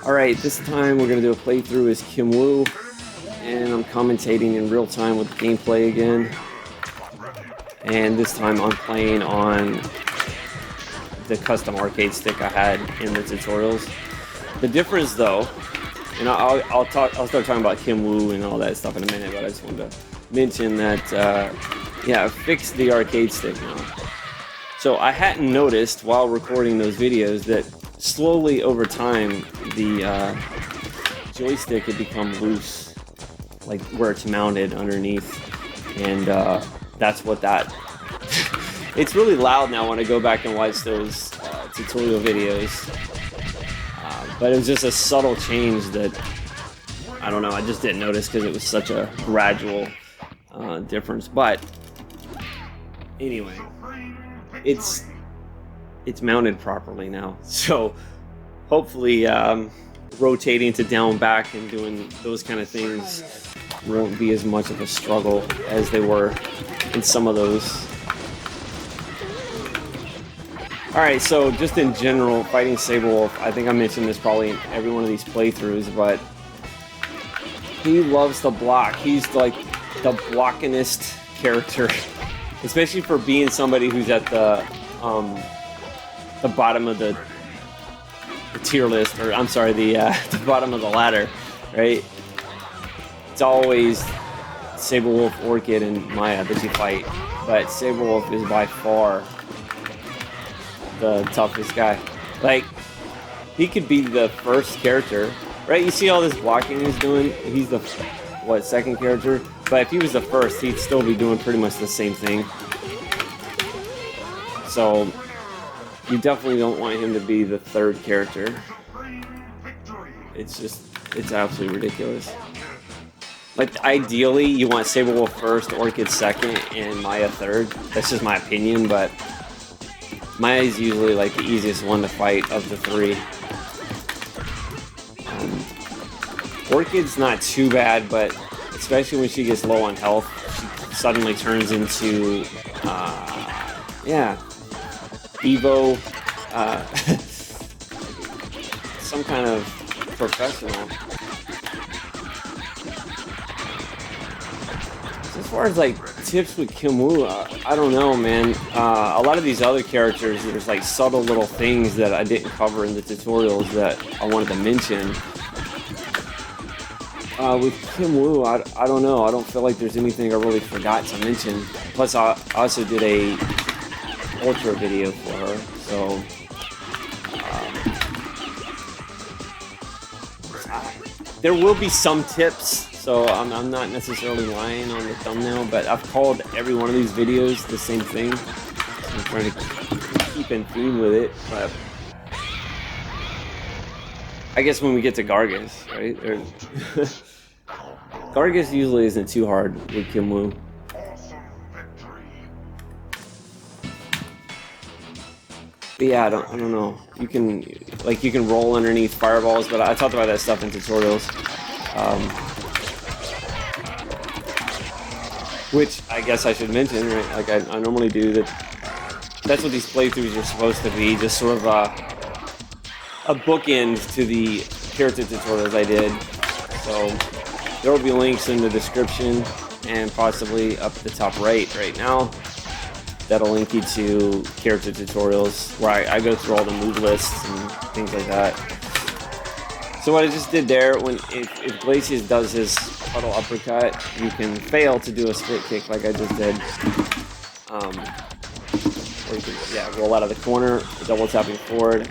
Alright, this time we're going to do a playthrough as Kim Woo, and I'm commentating in real time with gameplay again. And this time I'm playing on the custom arcade stick I had in the tutorials. The difference though, and I'll start talking about Kim Woo and all that stuff in a minute, but I just wanted to mention that, yeah, I fixed the arcade stick now. So I hadn't noticed while recording those videos that slowly over time the joystick had become loose, like where it's mounted underneath, and that's what that it's really loud now when I go back and watch those tutorial videos, but it was just a subtle change that I don't know, I just didn't notice because it was such a gradual difference. But anyway, it's mounted properly now, so hopefully rotating to down back and doing those kind of things won't be as much of a struggle as they were in some of those. Alright, so just in general, fighting SABREWULF, I think I mentioned this probably in every one of these playthroughs, but he loves to block. He's like the blockingest character, especially for being somebody who's at the bottom of the tier list, or I'm sorry, the bottom of the ladder, right? It's always SABREWULF, ORCHID, and Maya that you fight, but SABREWULF is by far the toughest guy. Like, he could be the first character, right? You see all this blocking he's doing? He's the, what, second character? But if he was the first, he'd still be doing pretty much the same thing. So you definitely don't want him to be the third character. It's just, it's absolutely ridiculous. Like, ideally, you want SABREWULF first, ORCHID second, and Maya third. That's just my opinion, but Maya is usually like the easiest one to fight of the three. ORCHID's not too bad, but especially when she gets low on health, she suddenly turns into, yeah, Evo, some kind of professional. As far as like tips with Kim Woo, I don't know, man. A lot of these other characters, there's like subtle little things that I didn't cover in the tutorials that I wanted to mention. With Kim Woo, I don't know. I don't feel like there's anything I really forgot to mention. Plus, I also did a Ultra video for her, so there will be some tips. So I'm not necessarily lying on the thumbnail, but I've called every one of these videos the same thing. So I'm trying to keep in theme with it, but I guess when we get to GARGOS, right? GARGOS usually isn't too hard with Kim Woo. But yeah, I don't know. You can roll underneath fireballs, but I talked about that stuff in tutorials. Which I guess I should mention, right? Like I normally do. That's what these playthroughs are supposed to be, just sort of a bookend to the character tutorials I did. So there will be links in the description and possibly up the top right now. That'll link you to character tutorials where I go through all the move lists and things like that. So what I just did there, if GLACIUS does his puddle uppercut, you can fail to do a split kick like I just did. Or you can, yeah, roll out of the corner, double tapping forward.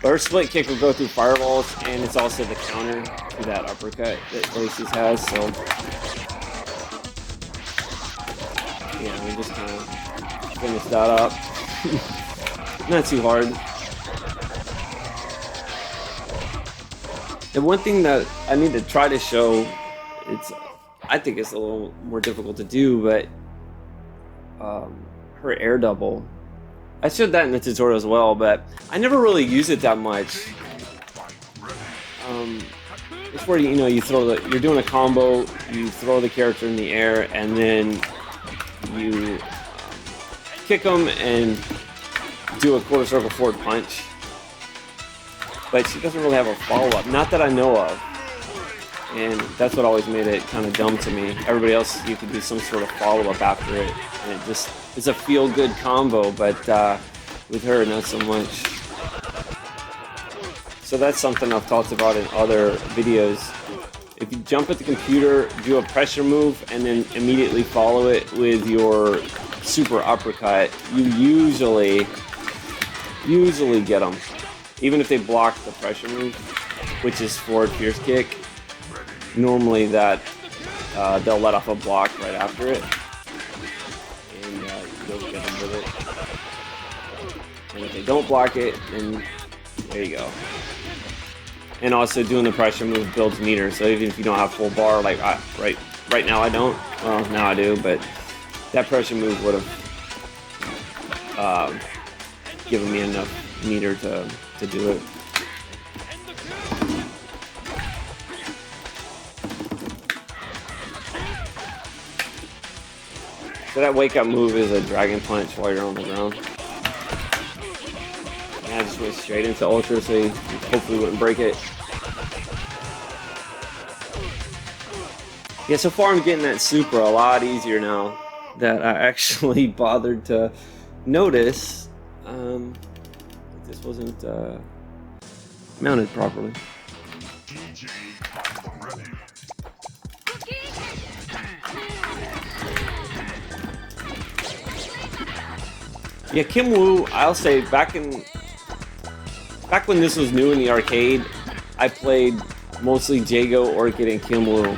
But her split kick will go through fireballs, and it's also the counter to that uppercut that GLACIUS has. So yeah, we just kind of finish that up. Not too hard. And one thing that I need to try to show, I think it's a little more difficult to do, but her air double. I showed that in the tutorial as well, but I never really use it that much. It's where you throw you're doing a combo, you throw the character in the air, and then you kick them and do a quarter circle forward punch. but she doesn't really have a follow-up, not that I know of. And that's what always made it kind of dumb to me. Everybody else, you could do some sort of follow-up after it, and it's a feel-good combo, but with her, not so much. So that's something I've talked about in other videos. If you jump at the computer, do a pressure move, and then immediately follow it with your super uppercut, you usually get them. Even if they block the pressure move, which is forward fierce kick, normally that they'll let off a block right after it, and you'll get them with it. And if they don't block it, then there you go. And also doing the pressure move builds meter, so even if you don't have full bar, like right now I don't, well now I do, but that pressure move would have given me enough meter to do it. So that wake up move is a dragon punch while you're on the ground. And I just went straight into ultra, so you hopefully wouldn't break it. Yeah, so far I'm getting that super a lot easier now that I actually bothered to notice that this wasn't mounted properly. Yeah, Kim Woo, I'll say back when this was new in the arcade, I played mostly JAGO, ORCHID, and Kim Woo.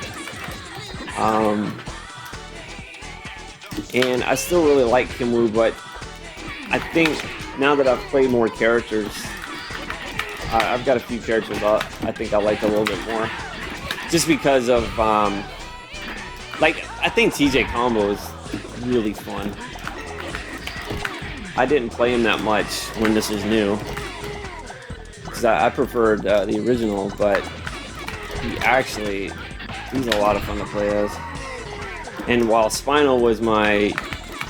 And I still really like Kim Woo, but I think now that I've played more characters, I've got a few characters I think I like a little bit more. Just because of, like, I think TJ Combo is really fun. I didn't play him that much when this was new, because I preferred the original, but he's a lot of fun to play as. And while Spinal was my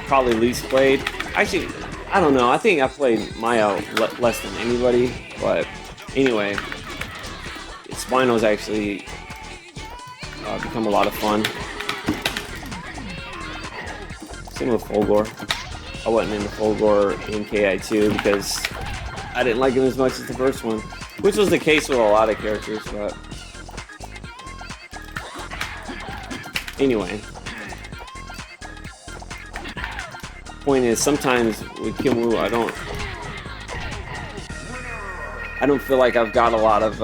probably least played, actually, I don't know, I think I played Maya less than anybody, but anyway, Spinal's actually become a lot of fun. Same with Fulgore. I wasn't into Fulgore in KI2 because I didn't like him as much as the first one, which was the case with a lot of characters, but anyway. Point is, sometimes with Kim Woo, I don't feel like I've got a lot of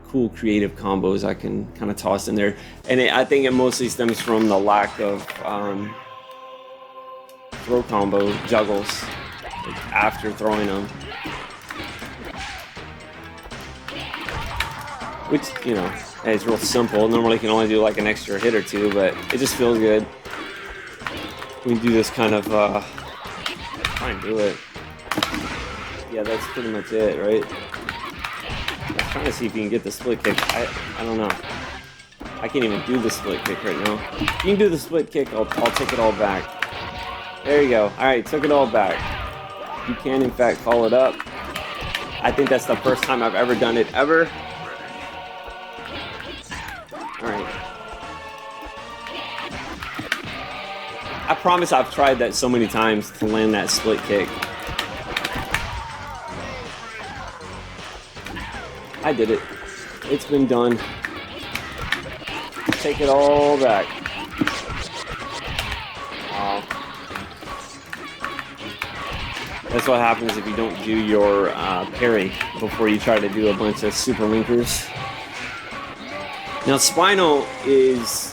cool creative combos I can kind of toss in there, and I think it mostly stems from the lack of throw combo juggles after throwing them, which, you know, it's real simple. Normally you can only do like an extra hit or two, but it just feels good. We do this kind of try and do it. Yeah, that's pretty much it, right? I'm trying to see if you can get the split kick. I don't know. I can't even do the split kick right now. If you can do the split kick, I'll take it all back. There you go. Alright, took it all back. You can, in fact, follow it up. I think that's the first time I've ever done it, ever. Alright. I promise I've tried that so many times to land that split kick. I did it. It's been done. Take it all back. That's what happens if you don't do your parry before you try to do a bunch of super linkers. Now, Spinal is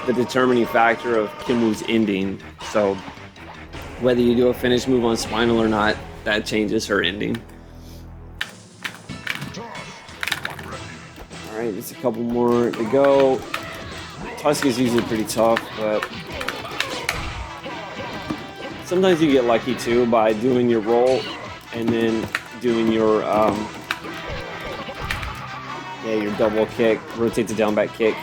the determining factor of Kim Woo's ending. So whether you do a finish move on Spinal or not, that changes her ending. Alright, just a couple more to go. Tusk is usually pretty tough, but sometimes you get lucky too by doing your roll and then doing your your double kick, rotate the down back kick.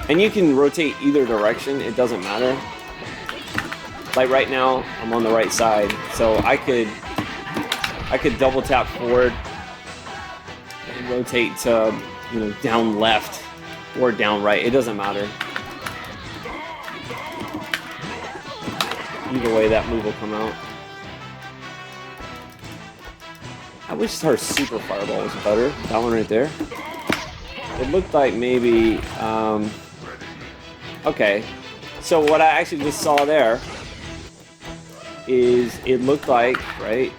And you can rotate either direction, it doesn't matter. Like right now, I'm on the right side, so I could I could double tap forward and rotate to, you know, down left or down right. It doesn't matter. Either way, that move will come out. I wish her super fireball was better. That one right there. It looked like maybe, okay. So what I actually just saw there is it looked like, right,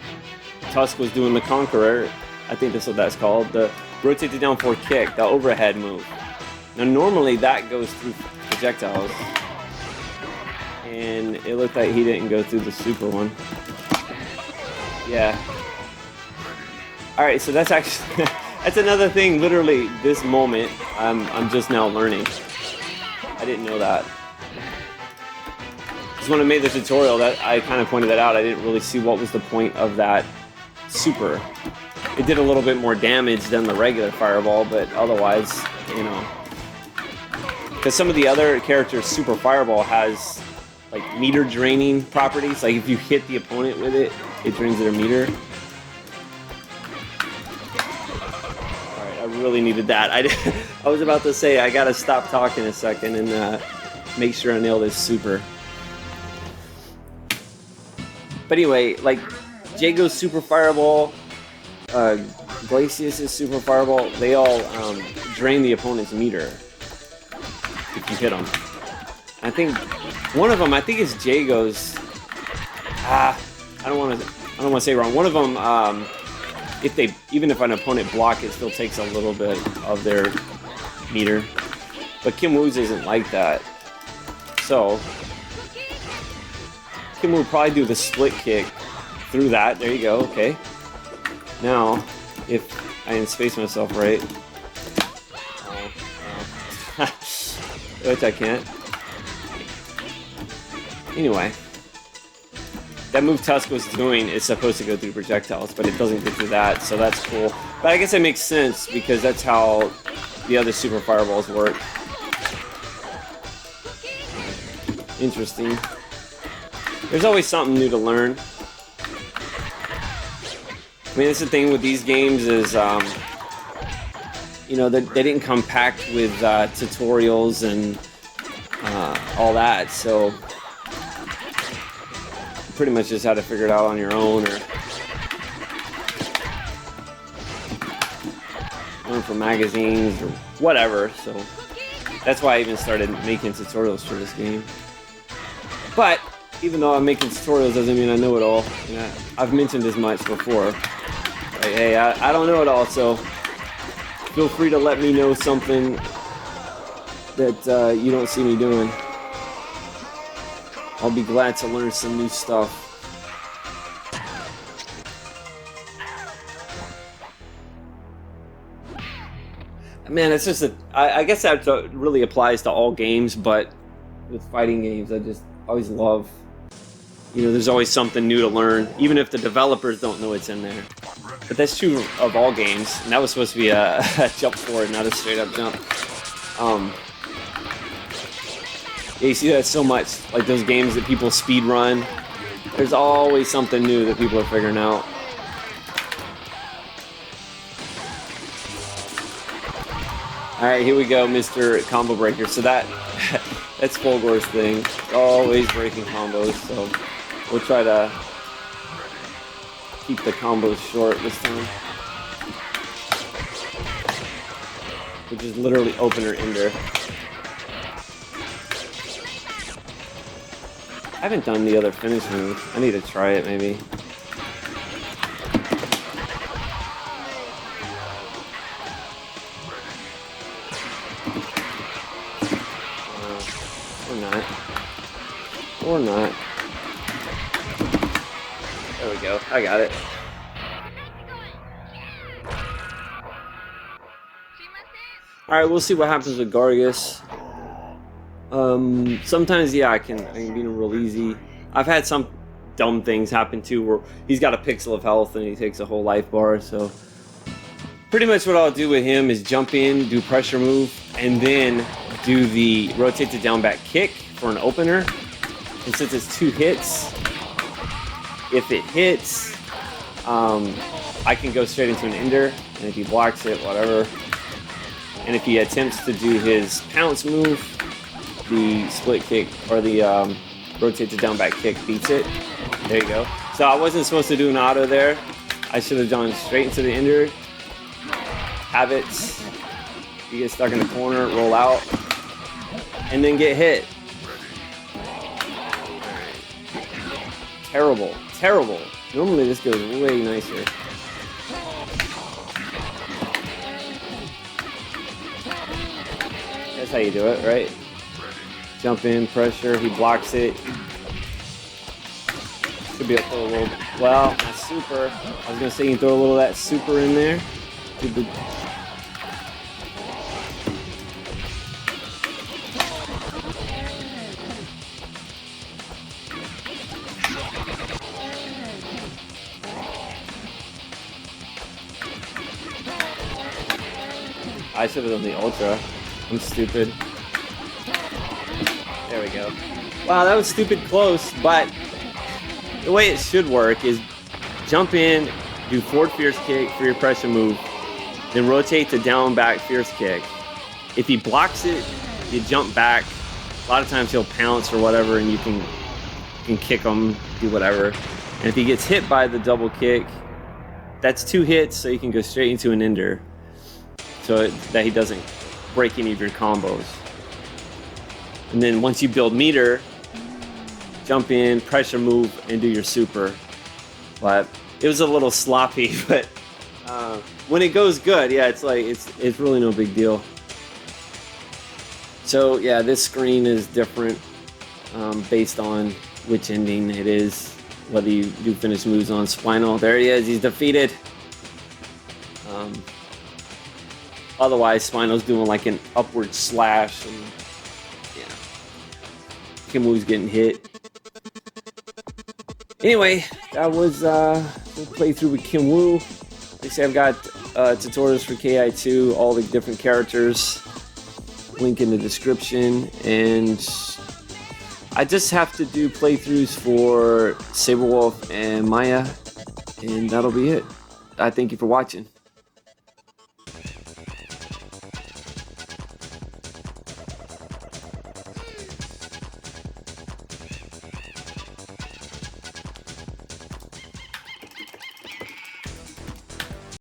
Tusk was doing the Conqueror. I think that's what that's called. The rotate to down forward kick, the overhead move. Now normally that goes through projectiles. And it looked like he didn't go through the super one. Yeah. Alright, so that's actually, that's another thing, literally, this moment, I'm just now learning. I didn't know that. Just when I made the tutorial, that I kind of pointed that out. I didn't really see what was the point of that super. It did a little bit more damage than the regular fireball, but otherwise, you know. Because some of the other characters' super fireball has like meter draining properties. Like if you hit the opponent with it, it drains their meter. Alright, I really needed that. I was about to say I gotta stop talking a second and make sure I nail this super. But anyway, like JAGO's super fireball, GLACIUS' super fireball, they all drain the opponent's meter if you hit them. I think one of them, I think it's JAGO's. I don't want to say wrong. One of them, even if an opponent block, it still takes a little bit of their meter. But Kim Woo's isn't like that. So Kim Woo would probably do the split kick through that. There you go. Okay. Now, if I can space myself right, which I can't. Anyway, that move Tusk was doing is supposed to go through projectiles, but it doesn't get through that, so that's cool. But I guess it makes sense because that's how the other super fireballs work. Interesting. There's always something new to learn. I mean, that's the thing with these games is, you know, they didn't come packed with tutorials and all that, so pretty much just had to figure it out on your own or learn from magazines or whatever. So that's why I even started making tutorials for this game. But even though I'm making tutorials doesn't mean I know it all. You know, I've mentioned as much before. Like, hey, I don't know it all, so feel free to let me know something that you don't see me doing. I'll be glad to learn some new stuff. Man, it's just I guess that really applies to all games, but with fighting games, I just always love, you know, there's always something new to learn, even if the developers don't know it's in there. But that's true of all games, and that was supposed to be a jump forward, not a straight up jump. Yeah, you see that so much, like those games that people speed run. There's always something new that people are figuring out. Alright, here we go, Mr. Combo Breaker. So that's Fulgore's thing. Always breaking combos, so we'll try to keep the combos short this time. Which is literally opener ender. I haven't done the other finish move. I need to try it maybe. Or not. Or not. There we go. I got it. Alright, we'll see what happens with GARGOS. Sometimes, yeah, I can beat him real easy. I've had some dumb things happen too, where he's got a pixel of health and he takes a whole life bar, so pretty much what I'll do with him is jump in, do pressure move, and then do the rotate to down back kick for an opener. And since it's 2 hits, if it hits, I can go straight into an ender, and if he blocks it, whatever. And if he attempts to do his pounce move, the split kick or the rotate to down back kick beats it. There you go. So I wasn't supposed to do an auto there. I should have gone straight into the ender. Have it. You get stuck in the corner, roll out, and then get hit. Terrible, terrible. Normally this goes way nicer. That's how you do it, right? Jump in, pressure, he blocks it. Should be able to throw a little, well, not super. I was gonna say you can throw a little of that super in there. I should have done the ultra. I'm stupid. There we go. Wow, that was stupid close, but the way it should work is jump in, do forward fierce kick for your pressure move, then rotate to down back fierce kick. If he blocks it, you jump back. A lot of times he'll pounce or whatever, and you can kick him, do whatever. And if he gets hit by the double kick, that's 2 hits, so you can go straight into an ender, so that he doesn't break any of your combos. And then once you build meter, jump in, pressure move, and do your super. But it was a little sloppy, but when it goes good, yeah, it's like it's really no big deal. So yeah, this screen is different based on which ending it is, whether you do finish moves on Spinal. There he is, he's defeated. Otherwise, Spinal's doing like an upward slash, and yeah, Kimwoo's getting hit. Anyway, that was the playthrough with Kimwoo. Like I say, I've got tutorials for KI2, all the different characters. Link in the description, and I just have to do playthroughs for SABREWULF and Maya, and that'll be it. I thank you for watching.